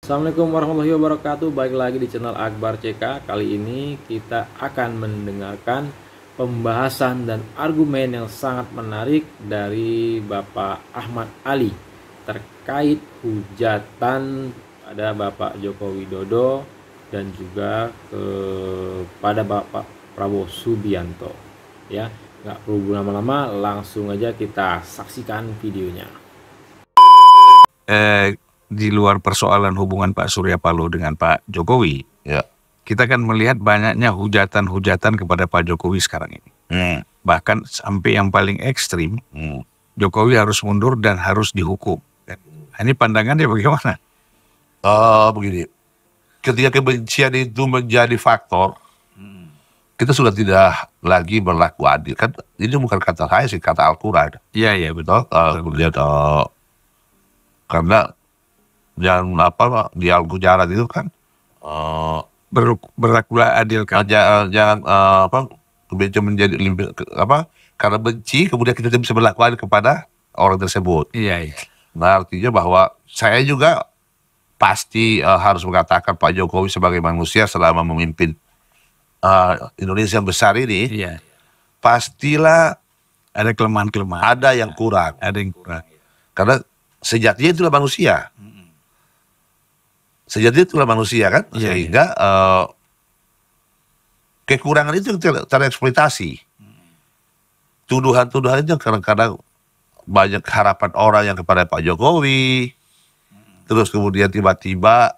Assalamualaikum warahmatullahi wabarakatuh. Baik lagi di channel Akbar CK. Kali ini kita akan mendengarkan pembahasan dan argumen yang sangat menarik dari Bapak Ahmad Ali terkait hujatan pada Bapak Joko Widodo dan juga kepada Bapak Prabowo Subianto. Ya, nggak perlu lama-lama, langsung aja kita saksikan videonya. Di luar persoalan hubungan Pak Surya Paloh dengan Pak Jokowi, Ya. kita kan melihat banyaknya hujatan-hujatan kepada Pak Jokowi sekarang ini. Bahkan sampai yang paling ekstrim, Jokowi harus mundur dan harus dihukum. Ini pandangannya bagaimana? Begini, ketika kebencian itu menjadi faktor, kita sudah tidak lagi berlaku adil. Kan ini bukan kata saya sih, kata Al-Quran. Iya, betul. Kemudian karena di Al-Hujarat itu kan Berlakulah adil kan? jangan kebencian menjadi karena benci kemudian kita tidak bisa berlaku adil kepada orang tersebut. Iya. Nah, artinya bahwa saya juga pasti harus mengatakan Pak Jokowi sebagai manusia selama memimpin Indonesia yang besar ini, Iya. pastilah Ada kelemahan-kelemahan. ada yang kurang. Ada yang kurang. Karena sejatinya itulah manusia. Sejatinya itulah manusia kan, Iya, sehingga kekurangan itu tereksploitasi. Tuduhan-tuduhan itu kadang-kadang banyak harapan orang yang kepada Pak Jokowi, terus kemudian tiba-tiba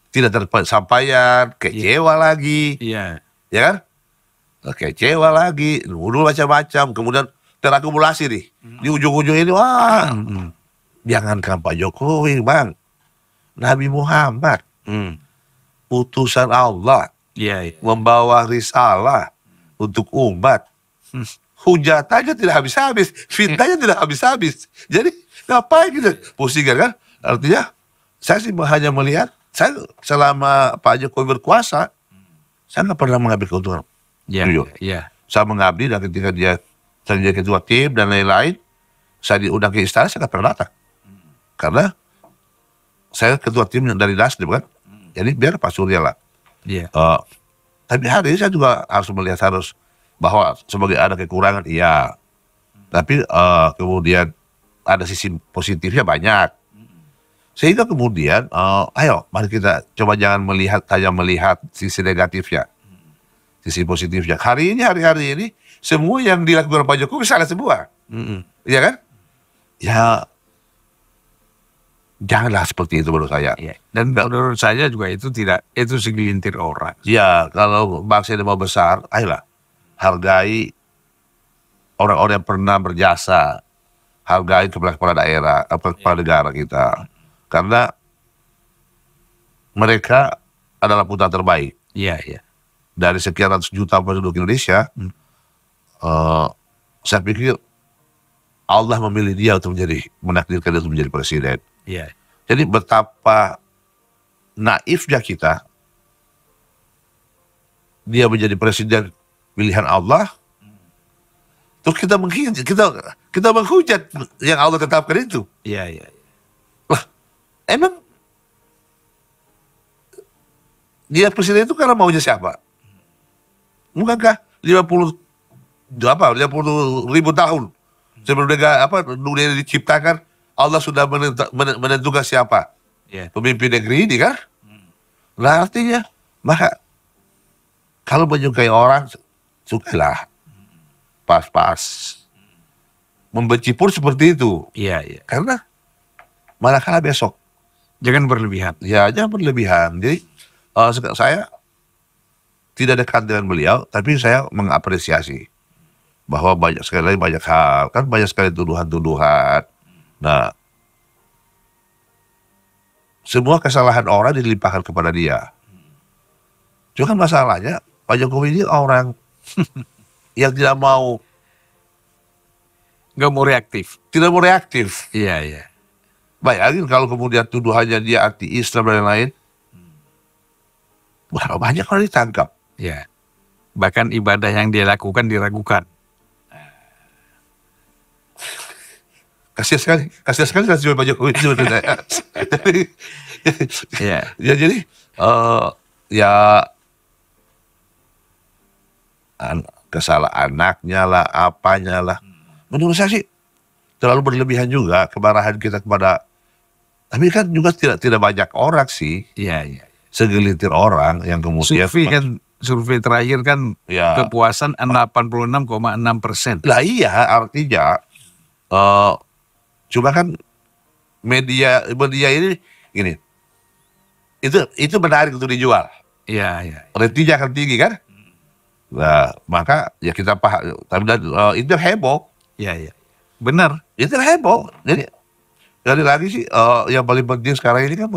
tidak tersampaikan, kecewa lagi, Iya. ya kan? Kecewa lagi, nuduh macam-macam, kemudian terakumulasi nih. Di ujung-ujung ini, wah, jangankan Pak Jokowi, Bang. Nabi Muhammad, utusan Allah, Iya. membawa risalah untuk umat. Hujatannya tidak habis-habis, fitnahnya tidak habis-habis. Jadi ngapain gitu? Pusing kan? Artinya saya sih hanya melihat, saya selama Pak Jokowi berkuasa, saya nggak pernah mengambil keuntungan. Jujur. Iya. Saya mengabdi dan ketika saya jadi ketua tim dan lain-lain, saya diundang ke istana, saya nggak pernah datang. Karena saya ketua tim dari Nasdem kan, jadi biar Pak Surya lah. Iya. Tapi hari ini saya juga harus melihat bahwa sebagai ada kekurangan, iya. Tapi kemudian ada sisi positifnya banyak. Sehingga kemudian, ayo mari kita coba jangan hanya melihat sisi negatifnya. Sisi positifnya. Hari ini, semua yang dilakukan Pak Jokowi salah semua. Iya kan? Ya, janganlah seperti itu menurut saya. Iya. Dan menurut saya juga itu segelintir orang. Ya, kalau bangsa ini mau besar, ayolah hargai orang-orang yang pernah berjasa, hargai kepala daerah, kepala negara kita, karena mereka adalah putra terbaik. Iya. Dari sekian ratus juta penduduk Indonesia, saya pikir Allah memilih dia untuk menakdirkan dia untuk menjadi presiden. Iya. Jadi betapa naifnya kita, dia menjadi presiden pilihan Allah, terus kita menghujat yang Allah tetapkan itu. Iya. Lah, emang dia presiden itu karena maunya siapa? Bukankah 50 ribu tahun sebelum dunia diciptakan, Allah sudah menentukan siapa pemimpin negeri ini kan? Nah, artinya maka kalau menyukai orang, sukailah pas-pas. Membenci pun seperti itu. Iya. Karena manakala besok, Jangan berlebihan. ya jangan berlebihan. Jadi saya tidak dekat dengan beliau, tapi saya mengapresiasi bahwa banyak sekali hal, kan banyak sekali tuduhan-tuduhan. Nah, semua kesalahan orang dilimpahkan kepada dia. Cuma kan masalahnya Pak Jokowi ini orang yang tidak mau reaktif. tidak mau reaktif. Iya. Bayangin kalau kemudian tuduhannya dia anti-Islam dan lain-lain, berapa banyak orang ditangkap. Iya. Bahkan ibadah yang dia lakukan diragukan. kasihan sekali nasib Pak Jokowi sebenarnya. Iya. Ya jadi ya kesalahan anaknya lah, apanya lah. Menurut saya sih terlalu berlebihan juga kemarahan kita kepada. Tapi kan juga tidak banyak orang sih, Iya. segelintir orang yang kemudian. Survei terakhir kan Ya. kepuasan 86,6%. Lah iya, artinya cuma kan media ini gini, itu menarik untuk dijual, Iya. ratingnya akan tinggi kan. Nah maka ya kita paham, tapi itu heboh, Iya. Benar. itu heboh. Jadi sekali lagi sih yang paling penting sekarang ini kan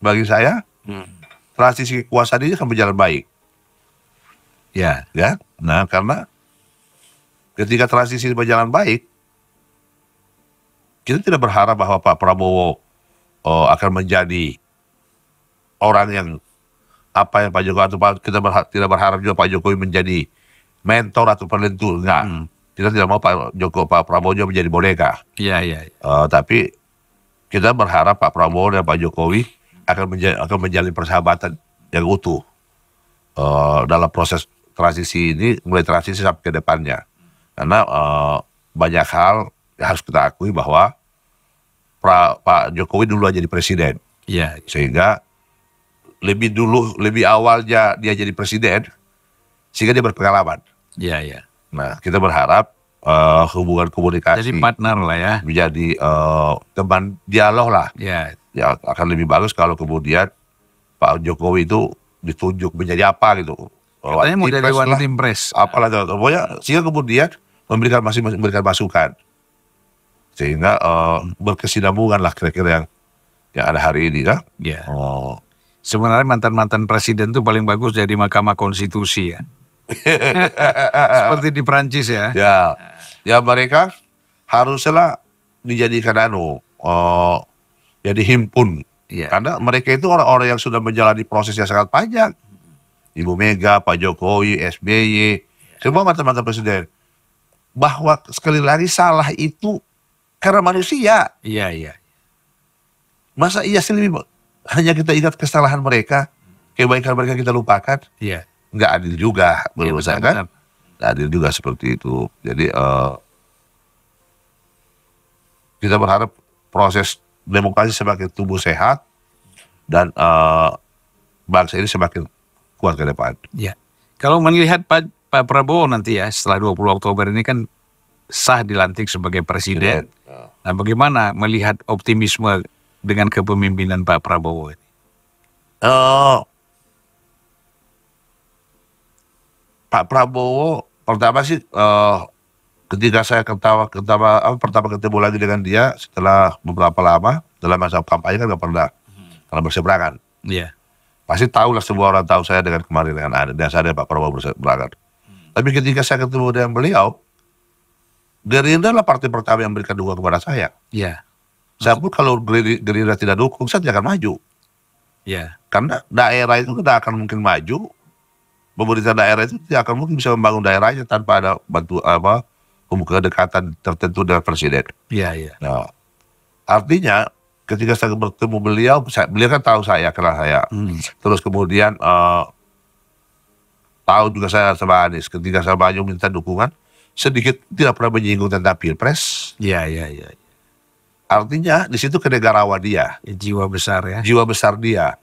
bagi saya transisi kekuasaan ini akan berjalan baik. Ya. Ya, nah karena ketika transisi berjalan baik, kita tidak berharap bahwa Pak Prabowo akan menjadi orang yang apa yang Pak Jokowi, atau kita tidak berharap juga Pak Jokowi menjadi mentor atau penentu, enggak. Kita tidak mau Pak Prabowo juga menjadi boneka. Iya. Tapi kita berharap Pak Prabowo dan Pak Jokowi akan menjalin persahabatan yang utuh dalam proses transisi ini, mulai transisi sampai ke depannya. Karena banyak hal yang harus kita akui bahwa Pak Jokowi dulu jadi presiden. Iya. Sehingga lebih awalnya dia jadi presiden, sehingga dia berpengalaman. Iya. Nah, kita berharap hubungan komunikasi Jadi partner lah ya. menjadi teman dialog lah. Iya. Ya akan lebih bagus kalau kemudian Pak Jokowi itu ditunjuk menjadi apa gitu. Katanya mau jadi one team press. Apalah pokoknya sehingga kemudian memberikan masukan. Sehingga berkesinambungan lah kira-kira yang ada hari ini ya. Iya. Sebenarnya mantan presiden itu paling bagus jadi Mahkamah Konstitusi ya. Seperti di Prancis ya. Ya mereka haruslah dijadikan jadi himpun. Iya. Karena mereka itu orang-orang yang sudah menjalani proses yang sangat panjang. Ibu Mega, Pak Jokowi, SBY, semua mantan presiden. Bahwa sekali lagi salah itu karena manusia. Iya. Masa iya sih hanya kita ingat kesalahan mereka, kebaikan mereka kita lupakan? Iya. Nggak adil juga menurut saya kan. Benar. Nggak adil juga seperti itu. Jadi kita berharap proses demokrasi semakin tumbuh sehat dan bangsa ini semakin kuat ke depan. Ya. Kalau melihat Pak Prabowo nanti ya setelah 20 Oktober ini kan sah dilantik sebagai presiden. Nah, bagaimana melihat optimisme dengan kepemimpinan Pak Prabowo ini? Pak Prabowo pertama sih ketika saya pertama ketemu lagi dengan dia setelah beberapa lama dalam masa kampanye kan nggak pernah karena berseberangan. Iya. Pasti tahu lah, semua orang tahu saya dengan kemarin dengan saya dan Pak Prabowo berseberangan. Tapi ketika saya ketemu dengan beliau, Gerindra lah partai pertama yang memberikan dukungan kepada saya. Iya. Saya pun kalau Gerindra tidak dukung, saya tidak akan maju. Iya. Karena daerah itu tidak akan mungkin maju. Pemerintah daerah itu tidak akan mungkin bisa membangun daerahnya tanpa ada kedekatan tertentu dengan presiden. Iya. Nah, artinya ketika saya bertemu beliau kan tahu saya, kenal saya. Terus kemudian tahu juga saya sama Anies. Ketika saya maju minta dukungan, sedikit tidak pernah menyinggung tentang pilpres. Iya. Artinya di situ kenegarawan dia. Jiwa besar ya. Jiwa besar dia.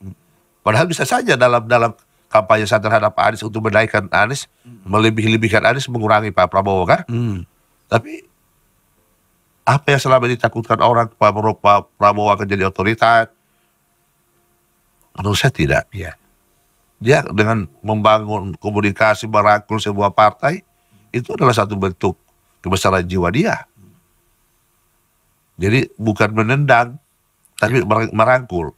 Padahal bisa saja dalam kampanye saya terhadap Anies untuk menaikkan Anies, melebih-lebihkan Anies, mengurangi Pak Prabowo kan. Tapi apa yang selama ditakutkan orang Pak Prabowo akan jadi otoritas? Menurut saya tidak. Iya. Dia dengan membangun komunikasi, merangkul sebuah partai, itu adalah satu bentuk kebesaran jiwa dia. Jadi bukan menendang, tapi merangkul.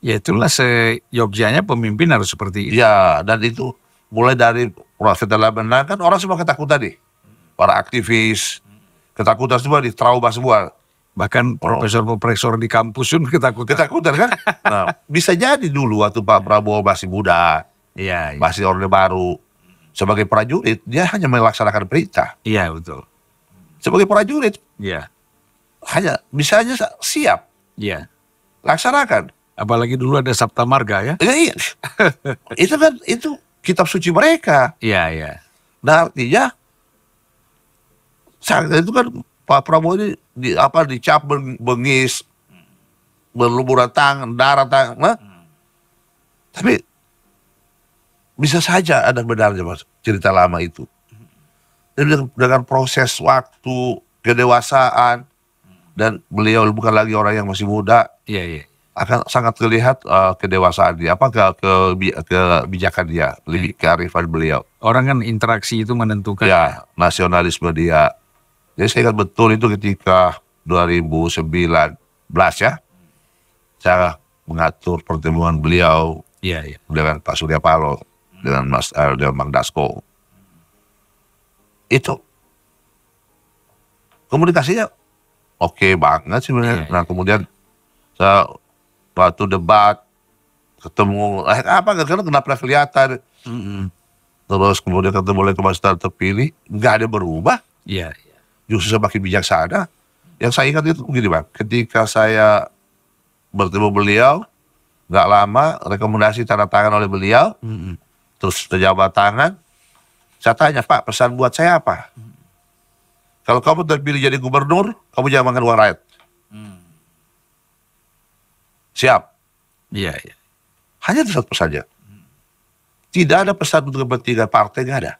Ya itulah seyogyanya pemimpin harus seperti itu. Ya, dan itu mulai dari setelah menang kan orang semua ketakutan nih. Para aktivis, ketakutan semua, trauma semua. Bahkan profesor-profesor di kampus pun Ketakutan kan? Nah, bisa jadi dulu waktu Pak Prabowo masih muda, Iya. masih orde baru, sebagai prajurit, dia hanya melaksanakan perintah. Iya betul. sebagai prajurit Iya. hanya bisa aja siap Iya. laksanakan. Apalagi dulu ada Sabta Marga ya. Ya, iya. Itu kan itu kitab suci mereka. Iya, iya. Nah artinya saat itu kan Pak Prabowo ini dicap bengis, berlumuran tangan, darah tangan. Nah, tapi bisa saja ada benarnya Mas cerita lama itu. Dan dengan proses waktu, kedewasaan, dan beliau bukan lagi orang yang masih muda, Iya, iya. akan sangat terlihat kedewasaan dia, kebijakan dia, lebih kearifan beliau. Orang kan interaksi itu menentukan. Ya, nasionalisme dia. Jadi saya ingat betul itu ketika 2019 ya, saya mengatur pertemuan beliau Iya, iya. dengan Pak Surya Paloh, dengan dengan Bang Dasko. Itu komunikasinya oke banget sih sebenarnya. Iya, iya. Nah kemudian saya waktu debat ketemu, apa karena kenapa kelihatan. Terus kemudian ketemu oleh Kemastar terpilih, nggak ada berubah, Iya, iya. justru semakin bijaksana. Yang saya ingat itu begini Bang, ketika saya bertemu beliau, nggak lama rekomendasi tanda tangan oleh beliau, terus terjabat tangan, saya tanya, Pak pesan buat saya apa? Kalau kamu terpilih jadi gubernur, kamu jangan makan uang rakyat. Siap. Iya, iya. Hanya itu satu saja. Tidak ada pesan untuk kepentingan partai, nggak ada.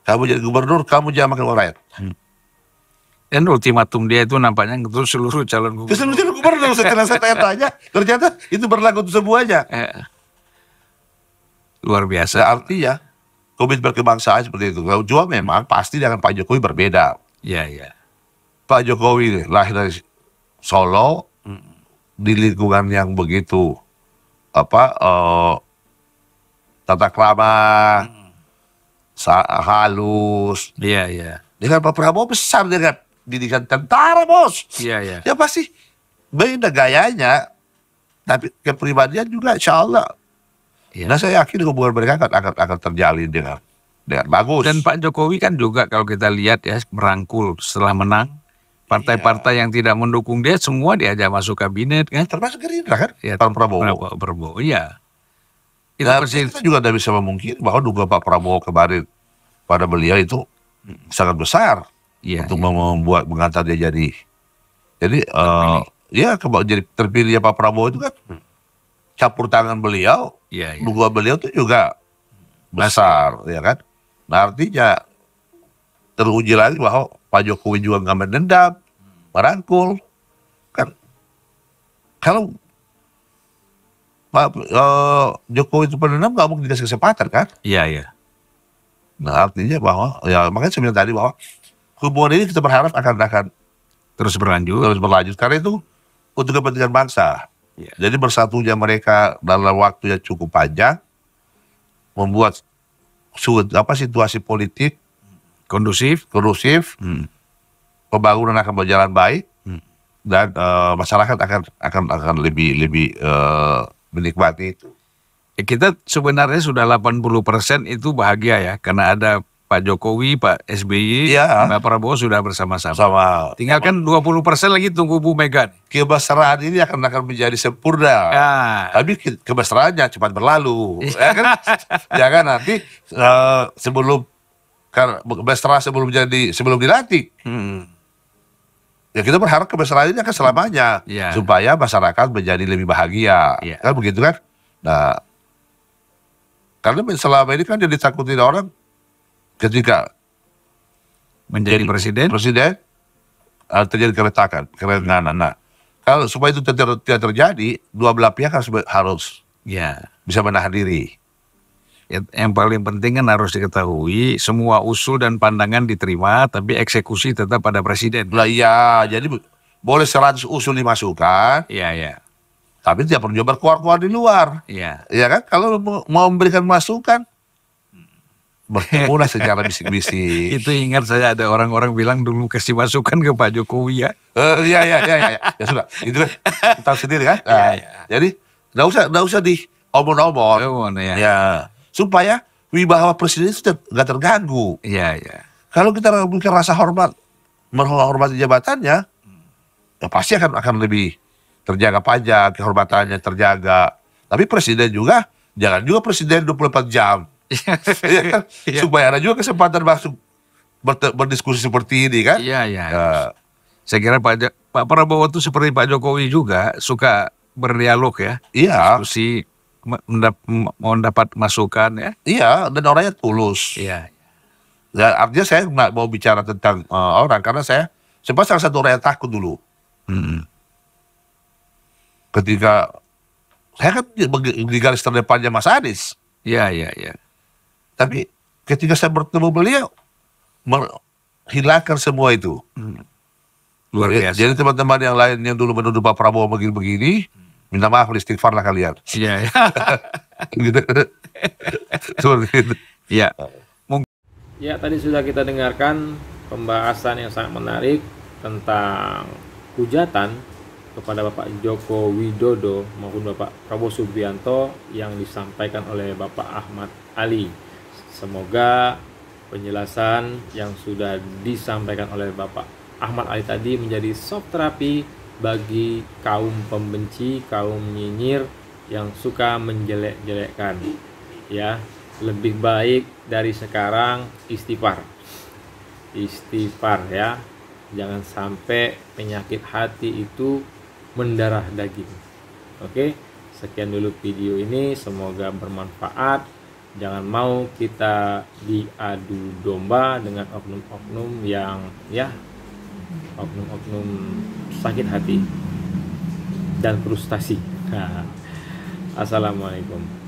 Kamu jadi gubernur, kamu jangan makan uang rakyat. Dan ultimatum dia itu nampaknya untuk seluruh calon Terus gubernur. gubernur setelah saya tanya, ternyata itu berlaku untuk semuanya. Luar biasa. Artinya komitmen kebangsaan seperti itu. Kalau juga memang pasti dengan Pak Jokowi berbeda. Iya, iya. Pak Jokowi lahir dari Solo di lingkungan yang begitu tata krama, halus. Iya, iya. Dengan Pak Prabowo besar dengan didikan tentara bos. Iya, iya. Ya pasti beda gayanya, tapi kepribadian juga insya Allah. Iya. Nah saya yakin hubungan mereka akan terjalin dengan bagus. Dan Pak Jokowi kan juga kalau kita lihat ya merangkul setelah menang partai-partai yang tidak mendukung dia semua diajak masuk kabinet kan. Termasuk Gerindra kan, Ya, Pak Prabowo. Prabowo, iya. Itu Nah, persis. kita juga tidak bisa memungkiri bahwa dukungan Pak Prabowo kemarin pada beliau itu sangat besar Iya, untuk iya. mengantar dia jadi jadi terpilihnya Pak Prabowo itu kan campur tangan beliau, Iya, iya. dukungan beliau itu juga besar, ya kan. Nah artinya teruji lagi bahwa Pak Jokowi juga nggak mendendam, merangkul, kan. Kalau Pak Jokowi itu pendendam nggak mungkin dikasih kesempatan kan. Iya, iya. Nah artinya bahwa ya makanya saya bilang tadi bahwa hubungan ini kita berharap akan Terus berlanjut. terus berlanjut karena itu untuk kepentingan bangsa. Iya. Jadi bersatunya mereka dalam waktu yang cukup panjang membuat situasi politik Kondusif. kondusif, pembangunan akan berjalan baik dan masyarakat akan lebih menikmati itu. Kita sebenarnya sudah 80% itu bahagia ya karena ada Pak Jokowi, Pak SBY, Iya. Pak Prabowo sudah bersama-sama. Sama Tinggalkan 20% lagi tunggu Bu Mega. kemesraan ini akan menjadi sempurna. Ah, Tapi kemesraannya cepat berlalu, ya kan? Jangan nanti sebelum mesra sebelum dilantik. Ya kita berharap kemesraan ini akan selamanya, Iya. supaya masyarakat menjadi lebih bahagia, Iya. kan begitu kan? Nah, karena selama ini kan yang ditakutin orang ketika menjadi presiden. terjadi kerenganan. Nah, kalau supaya itu tidak terjadi, dua belah pihak harus Ya. bisa menahan diri. Yang paling penting kan harus diketahui semua usul dan pandangan diterima, tapi eksekusi tetap pada presiden. Lah iya, jadi boleh 100 usul dimasukkan, Iya, iya, tapi tidak perlu berkuar-kuar di luar. iya. Ya kan, kalau mau memberikan masukan, bertemulah secara bisik-bisik. Itu ingat saya ada orang-orang bilang dulu kasih masukan ke Pak Jokowi ya. Iya, ya sudah, itu kan kita tahu sendiri kan. Nah, jadi nggak usah diomong-omong. Oh, ya. Ya, supaya wibawa presiden itu nggak terganggu. Iya, iya. Kalau kita memiliki rasa hormat, menghormati jabatannya, ya pasti akan lebih terjaga pajak, kehormatannya terjaga. Tapi presiden juga, jangan juga presiden 24 jam. Ya kan? Iya. Supaya ada juga kesempatan masuk berdiskusi seperti ini kan. Iya, iya. Ya, Saya kira Pak Prabowo itu seperti Pak Jokowi juga suka berdialog ya, iya, diskusi, mau mendapat masukan ya. iya, dan orangnya tulus. Iya. Ya, artinya saya nggak mau bicara tentang orang, karena saya sempat salah satu orang yang takut dulu. Mm. Ketika saya kan di garis terdepannya Mas Anies. Iya, iya, iya. Tapi ketika saya bertemu beliau, menghilangkan semua itu. Luar biasa. Jadi teman-teman yang lain yang dulu menuduh Pak Prabowo begini-begini, minta maaf, istighfar lah kalian. Iya, iya. Gitu. Seperti itu. Iya. Ya, tadi sudah kita dengarkan pembahasan yang sangat menarik tentang hujatan kepada Bapak Joko Widodo maupun Bapak Prabowo Subianto yang disampaikan oleh Bapak Ahmad Ali. Semoga penjelasan yang sudah disampaikan oleh Bapak Ahmad Ali tadi menjadi shock terapi bagi kaum pembenci, kaum nyinyir yang suka menjelek-jelekkan. Ya, lebih baik dari sekarang istighfar ya, jangan sampai penyakit hati itu mendarah daging. Oke, sekian dulu video ini, semoga bermanfaat. Jangan mau kita diadu domba dengan oknum-oknum yang oknum-oknum sakit hati dan frustasi. Assalamualaikum.